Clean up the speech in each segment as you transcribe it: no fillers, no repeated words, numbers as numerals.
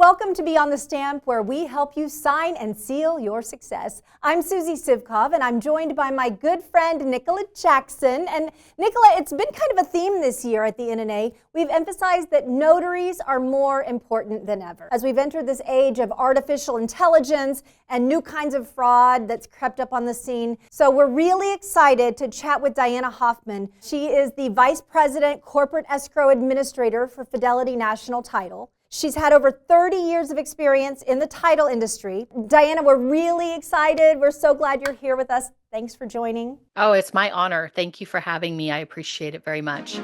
Welcome to Beyond the Stamp, where we help you sign and seal your success. I'm Susie Sivkov, and I'm joined by my good friend, Nicola Jackson. And Nicola, it's been kind of a theme this year at the NNA. We've emphasized that notaries are more important than ever. As we've entered this age of artificial intelligence and new kinds of fraud that's crept up on the scene. So we're really excited to chat with Diana Hoffman. She is the Vice President Corporate Escrow Administrator for Fidelity National Title. She's had over 30 years of experience in the title industry. Diana, we're really excited. We're so glad you're here with us. Thanks for joining. Oh, it's my honor. Thank you for having me. I appreciate it very much.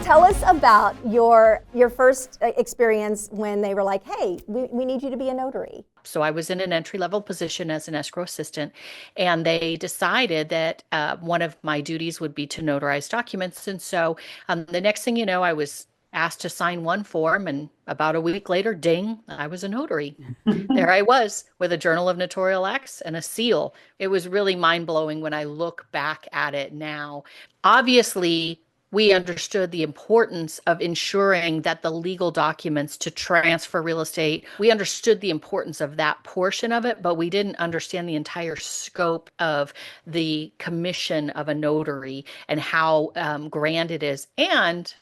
Tell us about your first experience when they were like, hey, we need you to be a notary. So I was in an entry-level position as an escrow assistant, and they decided that one of my duties would be to notarize documents. And so the next thing you know, I was asked to sign one form, and about a week later, ding, I was a notary. There I was with a journal of notarial acts and a seal. It was really mind-blowing when I look back at it now. Obviously, we understood the importance of ensuring that the legal documents to transfer real estate, we understood the importance of that portion of it, but we didn't understand the entire scope of the commission of a notary and how grand it is and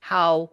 how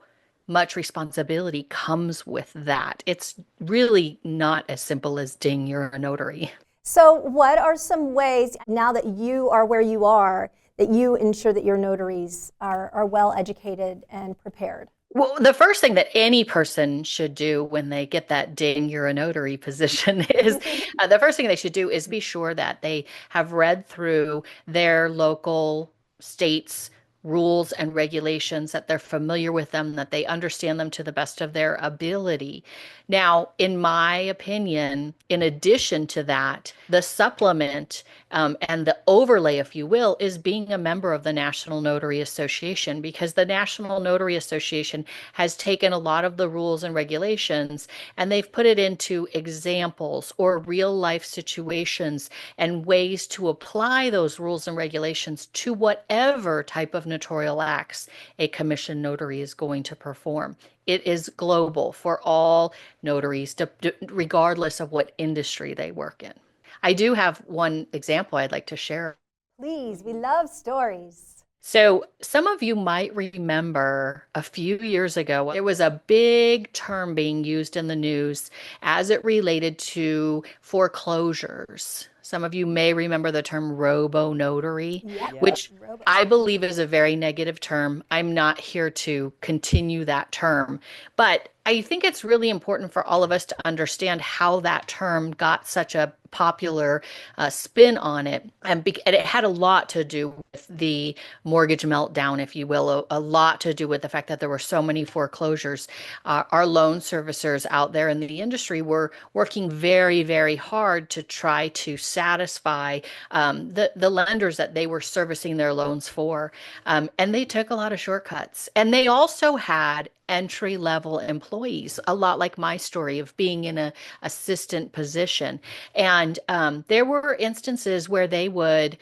much responsibility comes with that. It's really not as simple as ding, you're a notary. So what are some ways, now that you are where you are, that you ensure that your notaries are well educated and prepared? Well, the first thing that any person should do when they get that ding, you're a notary position is the first thing they should do is be sure that they have read through their local state's rules and regulations, that they're familiar with them, that they understand them to the best of their ability. Now, in my opinion, in addition to that, the supplement and the overlay, if you will, is being a member of the National Notary Association, because the National Notary Association has taken a lot of the rules and regulations and they've put it into examples or real life situations and ways to apply those rules and regulations to whatever type of notarial acts a commissioned notary is going to perform. It is global for all notaries, regardless of what industry they work in. I do have one example I'd like to share. Please, we love stories. So some of you might remember a few years ago, there was a big term being used in the news as it related to foreclosures. Some of you may remember the term robo-notary, which I believe is a very negative term. I'm not here to continue that term, but I think it's really important for all of us to understand how that term got such a popular spin on it. And it had a lot to do with the mortgage meltdown, if you will, a lot to do with the fact that there were so many foreclosures. Our loan servicers out there in the industry were working very, very hard to try to satisfy the lenders that they were servicing their loans for. And they took a lot of shortcuts. And they also had entry-level employees, a lot like my story of being in an assistant position. And there were instances where they would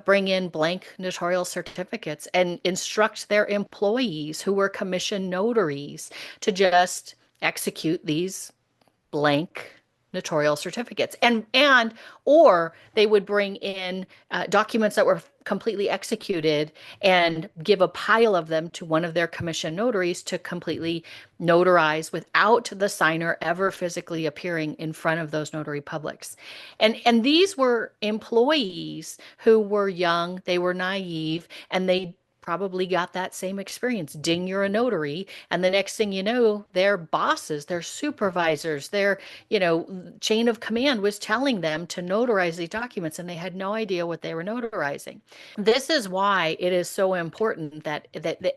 bring in blank notarial certificates and instruct their employees who were commissioned notaries to just execute these blank notarial certificates, or they would bring in documents that were completely executed and give a pile of them to one of their commissioned notaries to completely notarize without the signer ever physically appearing in front of those notary publics. And these were employees who were young, they were naive, and they probably got that same experience. Ding, you're a notary. And the next thing you know, their bosses, their supervisors, their, chain of command was telling them to notarize these documents, and they had no idea what they were notarizing. This is why it is so important that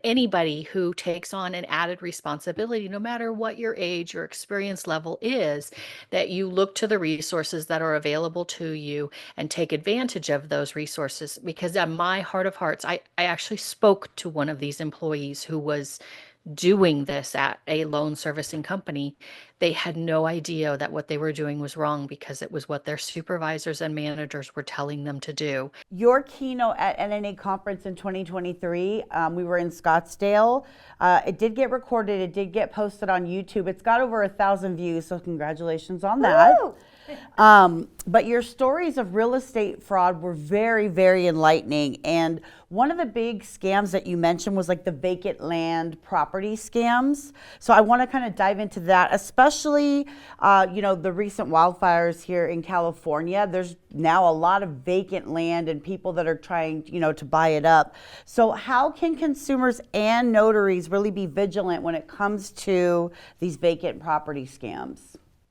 anybody who takes on an added responsibility, no matter what your age or experience level is, that you look to the resources that are available to you and take advantage of those resources. Because in my heart of hearts, I actually spoke to one of these employees who was doing this at a loan servicing company, they had no idea that what they were doing was wrong because it was what their supervisors and managers were telling them to do. Your keynote at NNA conference in 2023, we were in Scottsdale. It did get recorded. It did get posted on YouTube. It's got over 1,000 views, so congratulations on that. But your stories of real estate fraud were very, very enlightening. And one of the big scams that you mentioned was like the vacant land property scams. So I want to kind of dive into that, especially, the recent wildfires here in California. There's now a lot of vacant land and people that are trying, to buy it up. So how can consumers and notaries really be vigilant when it comes to these vacant property scams?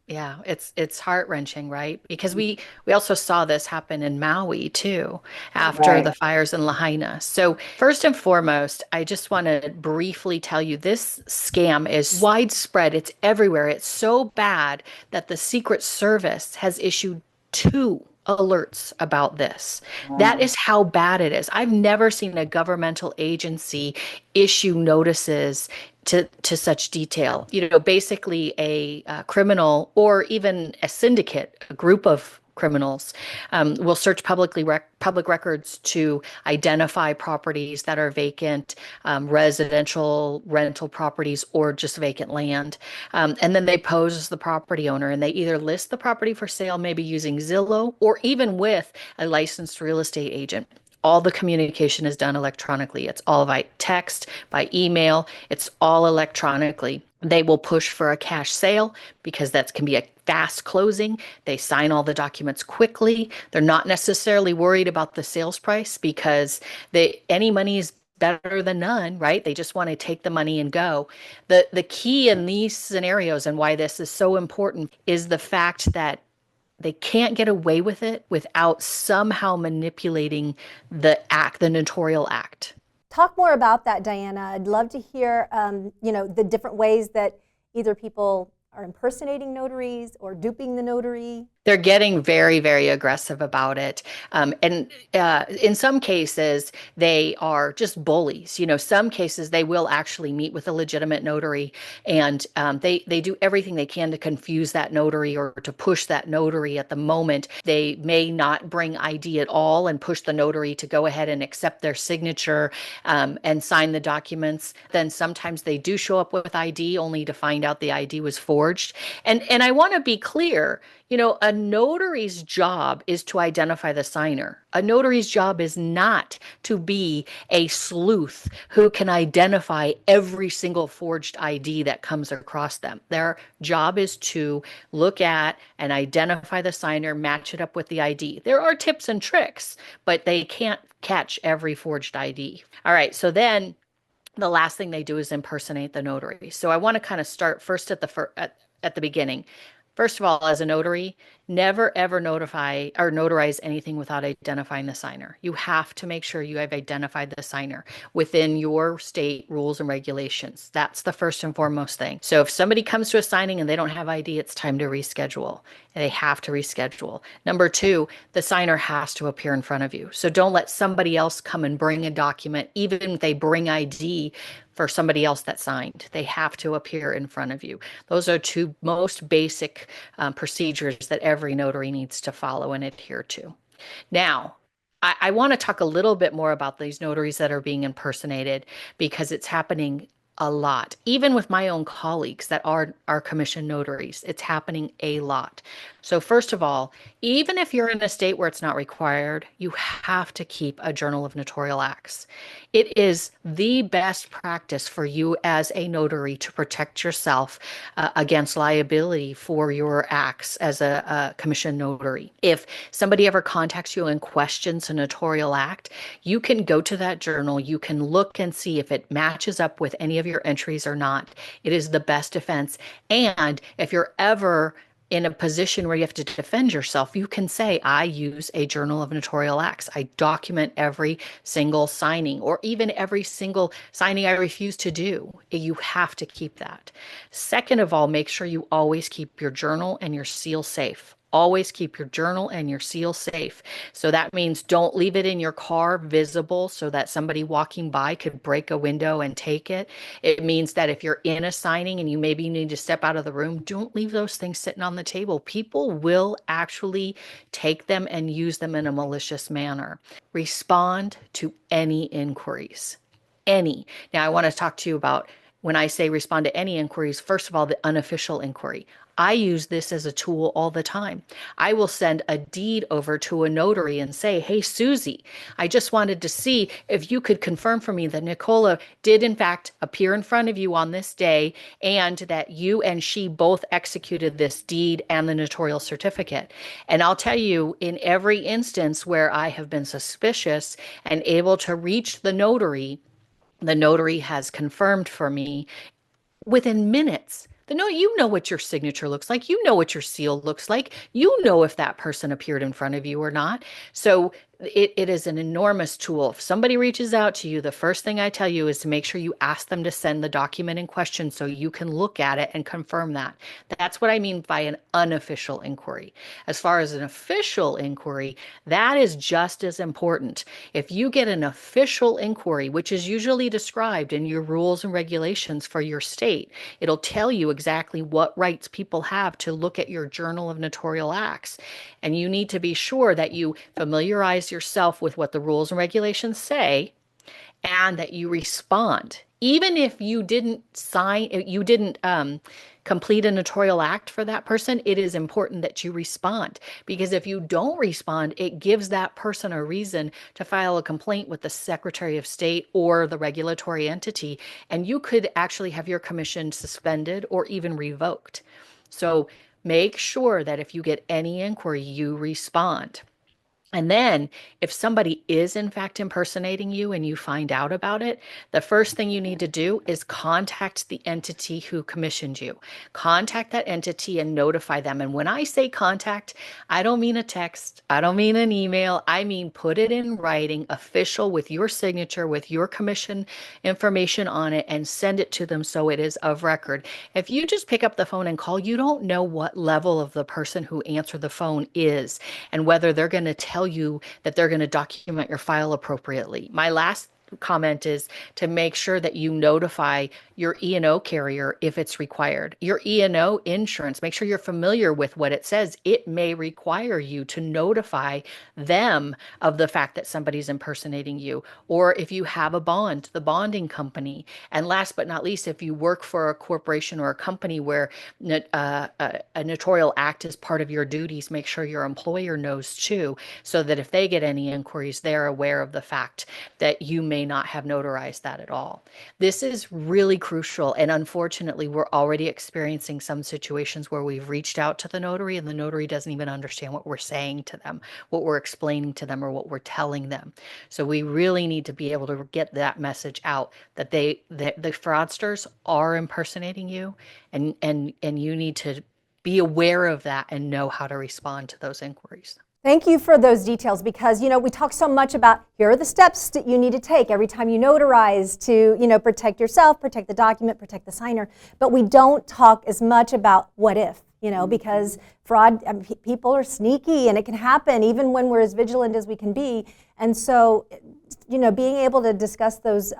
Yeah, it's heart-wrenching, right? Because we also saw this happen in Maui too, after the fires in Lahaina. So first and foremost, I just want to briefly tell you this scam is widespread. It's everywhere. It's so bad that the Secret Service has issued 2 alerts about this. That is how bad it is. I've never seen a governmental agency issue notices to such detail. Basically a criminal or even a syndicate, a group of criminals, will search public records to identify properties that are vacant, residential rental properties, or just vacant land. And then they pose as the property owner, and they either list the property for sale, maybe using Zillow, or even with a licensed real estate agent. All the communication is done electronically. It's all by text, by email. It's all electronically. They will push for a cash sale because that can be a fast closing. They sign all the documents quickly. They're not necessarily worried about the sales price because any money is better than none, right? They just want to take the money and go. The key in these scenarios and why this is so important is the fact that they can't get away with it without somehow manipulating the notarial act. Talk more about that, Diana. I'd love to hear, the different ways that either people are impersonating notaries or duping the notary. They're getting very, very aggressive about it. And in some cases, they are just bullies. Some cases they will actually meet with a legitimate notary, and they do everything they can to confuse that notary or to push that notary at the moment. They may not bring ID at all and push the notary to go ahead and accept their signature and sign the documents. Then sometimes they do show up with ID only to find out the ID was forged. And I want to be clear. A notary's job is to identify the signer. A notary's job is not to be a sleuth who can identify every single forged ID that comes across them. Their job is to look at and identify the signer, match it up with the ID. There are tips and tricks, but they can't catch every forged ID. All right, so then the last thing they do is impersonate the notary. So I want to kind of start first at the beginning. First of all, as a notary, never ever notify or notarize anything without identifying the signer. You have to make sure you have identified the signer within your state rules and regulations. That's the first and foremost thing. So if somebody comes to a signing and they don't have ID, it's time to reschedule. They have to reschedule. Number 2, the signer has to appear in front of you. So don't let somebody else come and bring a document, even if they bring ID for somebody else that signed. They have to appear in front of you. Those are 2 most basic procedures that every notary needs to follow and adhere to. Now, I want to talk a little bit more about these notaries that are being impersonated because it's happening a lot. Even with my own colleagues that are commissioned notaries, it's happening a lot. So first of all, even if you're in a state where it's not required, you have to keep a journal of notarial acts. It is the best practice for you as a notary to protect yourself against liability for your acts as a commissioned notary. If somebody ever contacts you and questions a notarial act, you can go to that journal, you can look and see if it matches up with any of your entries or not. It is the best defense. And if you're ever in a position where you have to defend yourself, you can say, I use a journal of notarial acts. I document every single signing or even every single signing I refuse to do. You have to keep that. Second of all, make sure you always keep your journal and your seal safe. Always keep your journal and your seal safe. So that means don't leave it in your car visible so that somebody walking by could break a window and take it. It means that if you're in a signing and you maybe need to step out of the room, don't leave those things sitting on the table. People will actually take them and use them in a malicious manner. Respond to any inquiries. Any. Now, I want to talk to you about when I say respond to any inquiries, first of all, the unofficial inquiry. I use this as a tool all the time. I will send a deed over to a notary and say, hey, Susie, I just wanted to see if you could confirm for me that Nicola did in fact appear in front of you on this day and that you and she both executed this deed and the notarial certificate. And I'll tell you, in every instance where I have been suspicious and able to reach the notary has confirmed for me within minutes. You know what your signature looks like. You know what your seal looks like. You know if that person appeared in front of you or not. So it is an enormous tool. If somebody reaches out to you, the first thing I tell you is to make sure you ask them to send the document in question so you can look at it and confirm that. That's what I mean by an unofficial inquiry. As far as an official inquiry, that is just as important. If you get an official inquiry, which is usually described in your rules and regulations for your state, it'll tell you exactly what rights people have to look at your Journal of Notarial Acts. And you need to be sure that you familiarize yourself with what the rules and regulations say and that you respond. Even if you didn't complete a notarial act for that person, it is important that you respond, because if you don't respond, it gives that person a reason to file a complaint with the Secretary of State or the regulatory entity, and you could actually have your commission suspended or even revoked. So make sure that if you get any inquiry, you respond. And then if somebody is in fact impersonating you and you find out about it, the first thing you need to do is contact the entity who commissioned you. Contact that entity and notify them. And when I say contact, I don't mean a text. I don't mean an email. I mean put it in writing, official, with your signature, with your commission information on it, and send it to them so it is of record. If you just pick up the phone and call, you don't know what level of the person who answered the phone is and whether they're going to tell you that they're going to document your file appropriately. My last comment is to make sure that you notify your E&O carrier if it's required. Your E&O insurance, make sure you're familiar with what it says. It may require you to notify them of the fact that somebody's impersonating you. Or if you have a bond, the bonding company. And last but not least, if you work for a corporation or a company where a notarial act is part of your duties, make sure your employer knows too, so that if they get any inquiries, they're aware of the fact that you may not have notarized that at all. This is really crucial. And unfortunately, we're already experiencing some situations where we've reached out to the notary and the notary doesn't even understand what we're saying to them, what we're explaining to them, or what we're telling them. So we really need to be able to get that message out that the fraudsters are impersonating you, and you need to be aware of that and know how to respond to those inquiries. Thank you for those details, because, we talk so much about here are the steps that you need to take every time you notarize to, protect yourself, protect the document, protect the signer. But we don't talk as much about what if, because fraud, people are sneaky and it can happen even when we're as vigilant as we can be. And so, being able to discuss those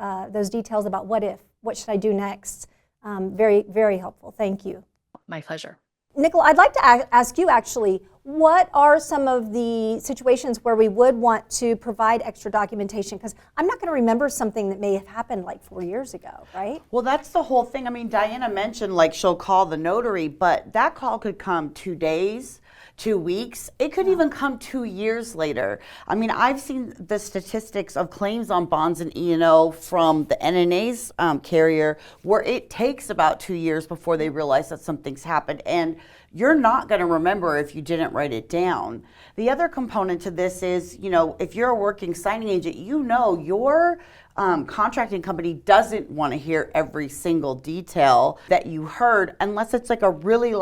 details about what if, what should I do next, very, very helpful. Thank you. My pleasure. Nicola, I'd like to ask you actually, what are some of the situations where we would want to provide extra documentation? Because I'm not going to remember something that may have happened like 4 years ago, right? Well, that's the whole thing. I mean, Diana mentioned she'll call the notary, but that call could come 2 days, 2 weeks. It could even come 2 years later. I mean, I've seen the statistics of claims on bonds and E&O from the NNA's carrier where it takes about 2 years before they realize that something's happened. And you're not going to remember if you didn't write it down. The other component to this is, if you're a working signing agent, your contracting company doesn't want to hear every single detail that you heard unless it's a really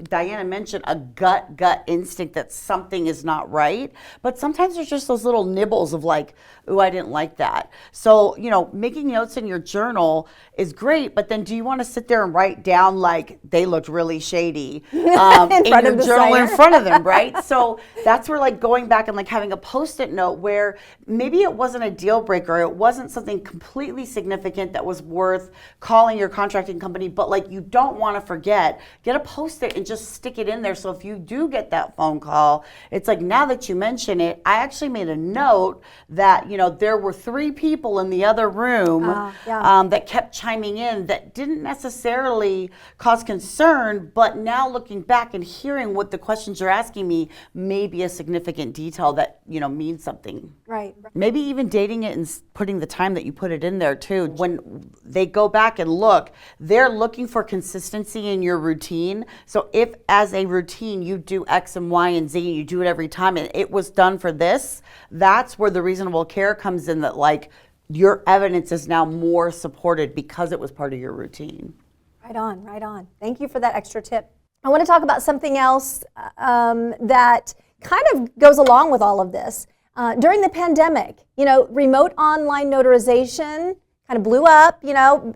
Diana mentioned, a gut instinct that something is not right. But sometimes there's just those little nibbles of like, ooh, I didn't like that. So, making notes in your journal is great, but then do you want to sit there and write down like they looked really shady in your journal in front of them, right? So that's where like going back and like having a Post-it note where maybe it wasn't a deal breaker, it wasn't something completely significant that was worth calling your contracting company, but like you don't want to forget, get a Post-it and just stick it in there. So if you do get that phone call, it's like, now that you mention it, I actually made a note that, there were 3 people in the other room that kept chiming in that didn't necessarily cause concern, but now looking back and hearing what the questions you're asking me may be a significant detail that, means something. Right. Maybe even dating it and putting the time that you put it in there too. When they go back and look, they're looking for consistency in your routine. So if as a routine you do X and Y and Z, you do it every time and it was done for this, that's where the reasonable care comes in, that like your evidence is now more supported because it was part of your routine. Right on, right on. Thank you for that extra tip. I want to talk about something else that kind of goes along with all of this. During the pandemic, remote online notarization kind of blew up.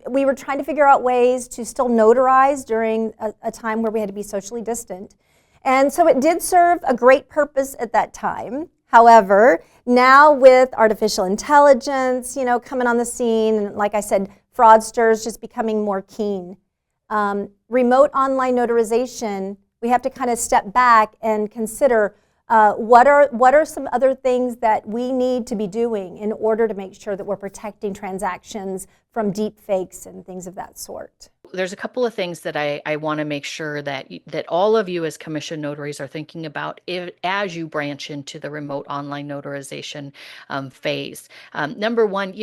We were trying to figure out ways to still notarize during a time where we had to be socially distant. And so it did serve a great purpose at that time. However, now with artificial intelligence, coming on the scene, and like I said, fraudsters just becoming more keen. Remote online notarization, we have to kind of step back and consider what are some other things that we need to be doing in order to make sure that we're protecting transactions from deep fakes and things of that sort. There's a couple of things that I want to make sure that all of you as commissioned notaries are thinking about as you branch into the remote online notarization phase. Number one,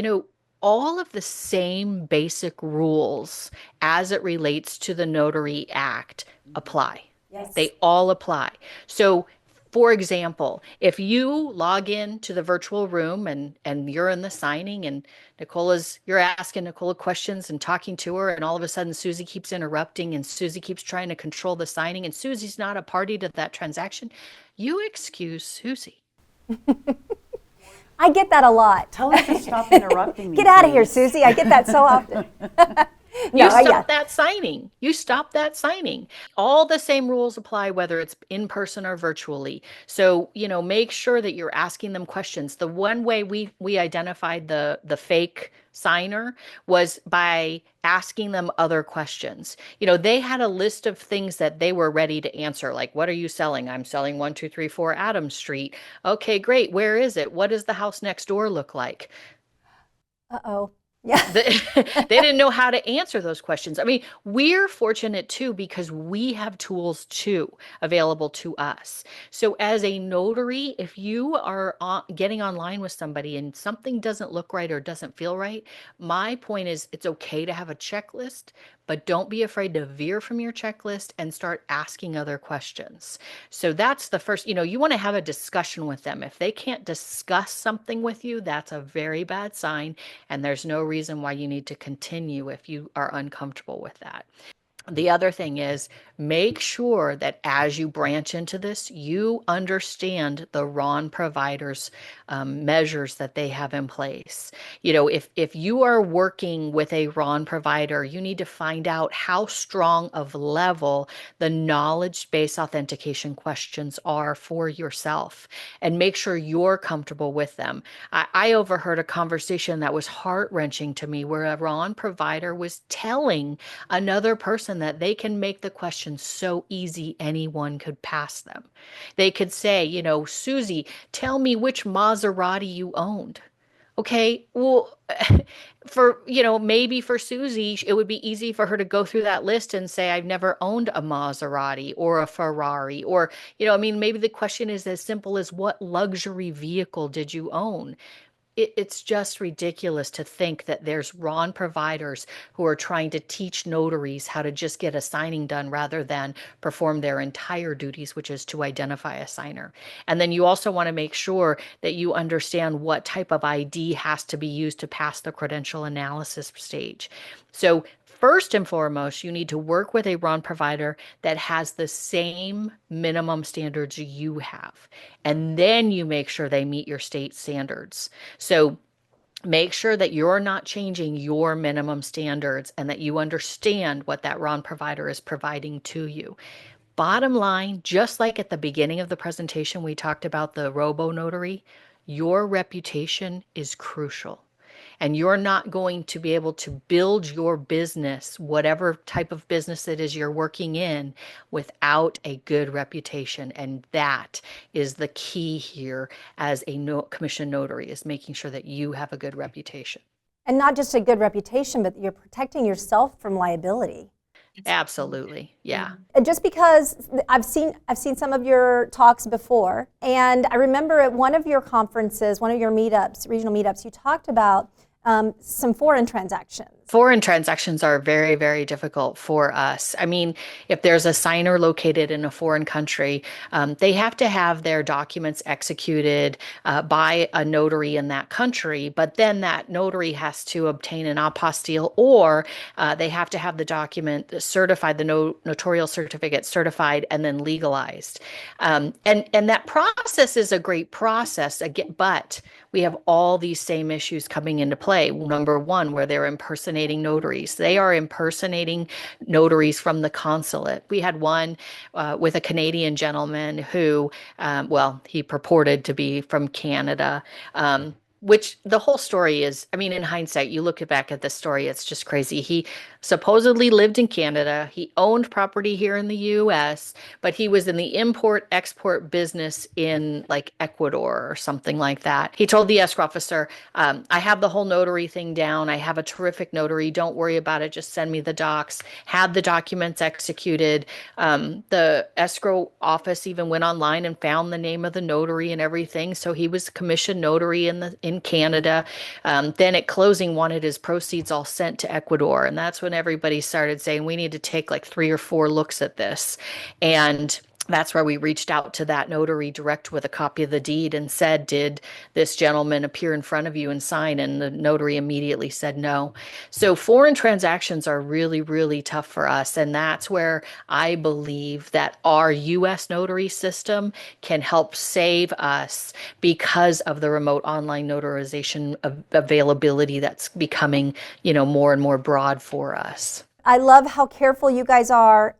all of the same basic rules as it relates to the Notary Act apply. Yes. They all apply. So, for example, if you log in to the virtual room and you're in the signing and you're asking Nicola questions and talking to her, and all of a sudden Susie keeps interrupting and Susie keeps trying to control the signing and Susie's not a party to that transaction, you excuse Susie. I get that a lot. Tell her to stop interrupting me. Get out of here, Susie. I get that so often. You stop that signing. You stop that signing. All the same rules apply whether it's in person or virtually. So, make sure that you're asking them questions. The one way we identified the fake signer was by asking them other questions. They had a list of things that they were ready to answer, like, what are you selling? I'm selling 1234 Adams Street. Okay, great. Where is it? What does the house next door look like? Uh-oh. Yeah. They didn't know how to answer those questions. I mean, we're fortunate too because we have tools too available to us. So as a notary, if you are getting online with somebody and something doesn't look right or doesn't feel right, my point is it's okay to have a checklist, but don't be afraid to veer from your checklist and start asking other questions. So that's the first, you want to have a discussion with them. If they can't discuss something with you, that's a very bad sign. And there's no reason why you need to continue if you are uncomfortable with that. The other thing is make sure that as you branch into this, you understand the RON providers' measures that they have in place. If you are working with a RON provider, you need to find out how strong of level the knowledge-based authentication questions are for yourself and make sure you're comfortable with them. I overheard a conversation that was heart-wrenching to me where a RON provider was telling another person that they can make the questions so easy anyone could pass them. They could say, Susie, tell me which Maserati you owned. Okay, well, maybe for Susie, it would be easy for her to go through that list and say, I've never owned a Maserati or a Ferrari, or, maybe the question is as simple as what luxury vehicle did you own? It's just ridiculous to think that there's RON providers who are trying to teach notaries how to just get a signing done rather than perform their entire duties, which is to identify a signer. And then you also want to make sure that you understand what type of ID has to be used to pass the credential analysis stage. So First and foremost, you need to work with a RON provider that has the same minimum standards you have. And then you make sure they meet your state standards. So make sure that you're not changing your minimum standards and that you understand what that RON provider is providing to you. Bottom line, just like at the beginning of the presentation, we talked about the robo notary, your reputation is crucial. And you're not going to be able to build your business, whatever type of business it is you're working in, without a good reputation. And that is the key here as a commission notary, is making sure that you have a good reputation. And not just a good reputation, but you're protecting yourself from liability. Absolutely. Yeah. And just because I've seen some of your talks before, and I remember at one of your conferences, one of your meetups, regional meetups, you talked about some foreign transactions. Foreign transactions are very, very difficult for us. I mean, if there's a signer located in a foreign country, they have to have their documents executed by a notary in that country, but then that notary has to obtain an apostille, or they have to have the document certified, the notarial certificate certified, and then legalized. And that process is a great process, but we have all these same issues coming into play. Number one, where they're impersonating notaries. They are impersonating notaries from the consulate. We had one with a Canadian gentleman who, he purported to be from Canada. Which the whole story is, I mean, in hindsight, you look back at the story, it's just crazy. He supposedly lived in Canada. He owned property here in the US, but he was in the import-export business in like Ecuador or something like that. He told the escrow officer, I have the whole notary thing down. I have a terrific notary. Don't worry about it. Just send me the docs. Had the documents executed. The escrow office even went online and found the name of the notary and everything. So he was a commissioned notary in Canada. Then at closing wanted his proceeds all sent to Ecuador. And that's when everybody started saying, we need to take like 3 or 4 looks at this. And that's where we reached out to that notary direct with a copy of the deed and said, did this gentleman appear in front of you and sign? And the notary immediately said no. So foreign transactions are really, really tough for us. And that's where I believe that our U.S. notary system can help save us because of the remote online notarization availability that's becoming, more and more broad for us. I love how careful you guys are,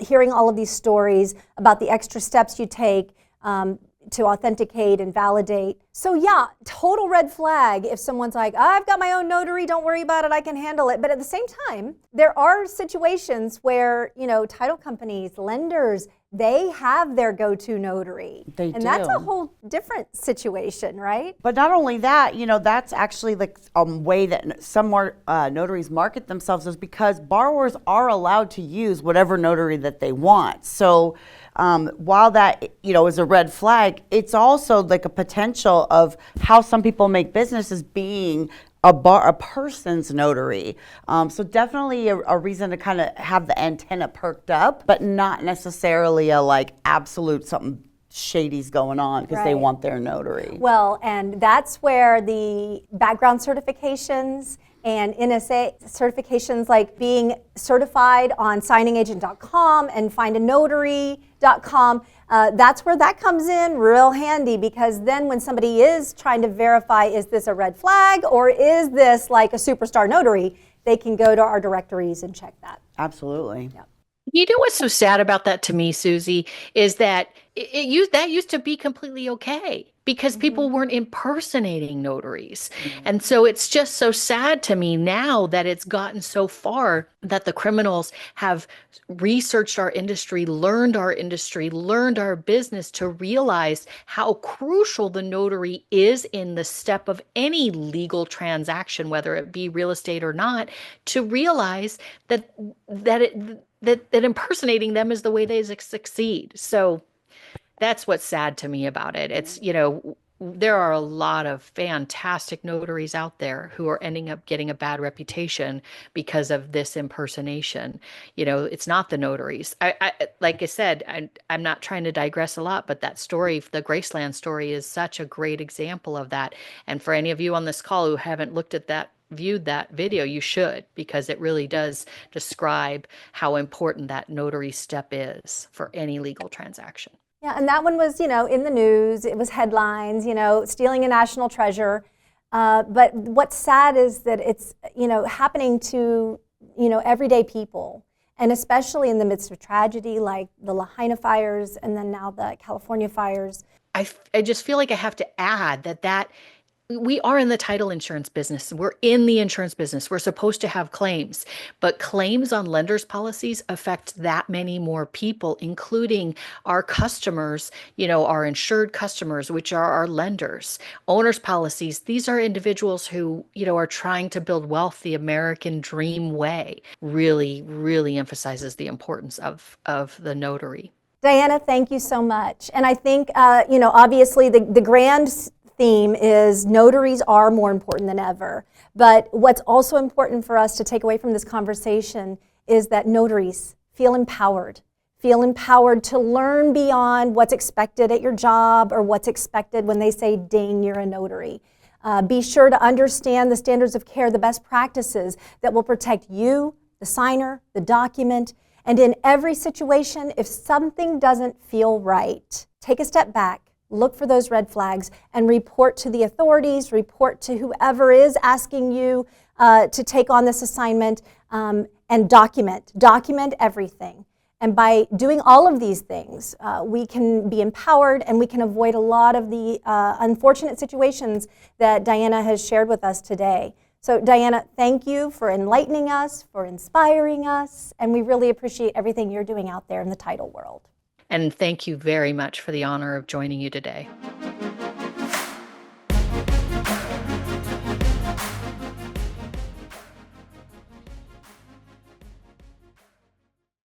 hearing all of these stories about the extra steps you take to authenticate and validate. So yeah, total red flag if someone's like, I've got my own notary, don't worry about it, I can handle it. But at the same time, there are situations where, title companies, lenders, they have their go-to notary. They do. And that's a whole different situation, right? But not only that, that's actually like a way that some more notaries market themselves, is because borrowers are allowed to use whatever notary that they want. So while that, is a red flag, it's also like a potential of how some people make business as being a person's notary. So definitely a reason to kind of have the antenna perked up, but not necessarily a like absolute something shady's going on because they want their notary. Well, and that's where the background certifications and NSA certifications, like being certified on signingagent.com and findanotary.com, that's where that comes in real handy, because then when somebody is trying to verify, is this a red flag or is this like a superstar notary, they can go to our directories and check that. Absolutely. Yep. You know what's so sad about that to me, Susie, is that that used to be completely okay because people weren't impersonating notaries. And so it's just so sad to me now that it's gotten so far that the criminals have researched our industry, learned our business, to realize how crucial the notary is in the step of any legal transaction, whether it be real estate or not, to realize that impersonating them is the way they succeed. So that's what's sad to me about it. It's, there are a lot of fantastic notaries out there who are ending up getting a bad reputation because of this impersonation. It's not the notaries. I like I said, I'm not trying to digress a lot, but that story, the Graceland story, is such a great example of that. And for any of you on this call who haven't looked at that viewed that video, you should, because it really does describe how important that notary step is for any legal transaction. Yeah, and that one was, in the news. It was headlines, stealing a national treasure. But what's sad is that it's, happening to, everyday people, and especially in the midst of tragedy like the Lahaina fires and then now the California fires. I just feel like I have to add that we are in the title insurance business. We're in the insurance business. We're supposed to have claims, but claims on lenders' policies affect that many more people, including our customers, our insured customers, which are our lenders. Owners' policies, these are individuals who, are trying to build wealth the American dream way. Really, really emphasizes the importance of the notary. Diana, thank you so much. And I think, obviously the grand theme is notaries are more important than ever. But what's also important for us to take away from this conversation is that notaries feel empowered to learn beyond what's expected at your job or what's expected when they say, ding, you're a notary. Be sure to understand the standards of care, the best practices that will protect you, the signer, the document. And in every situation, if something doesn't feel right, take a step back, look for those red flags, and report to the authorities, report to whoever is asking you to take on this assignment, and document everything. And by doing all of these things, we can be empowered and we can avoid a lot of the unfortunate situations that Diana has shared with us today. So Diana, thank you for enlightening us, for inspiring us, and we really appreciate everything you're doing out there in the title world. And thank you very much for the honor of joining you today.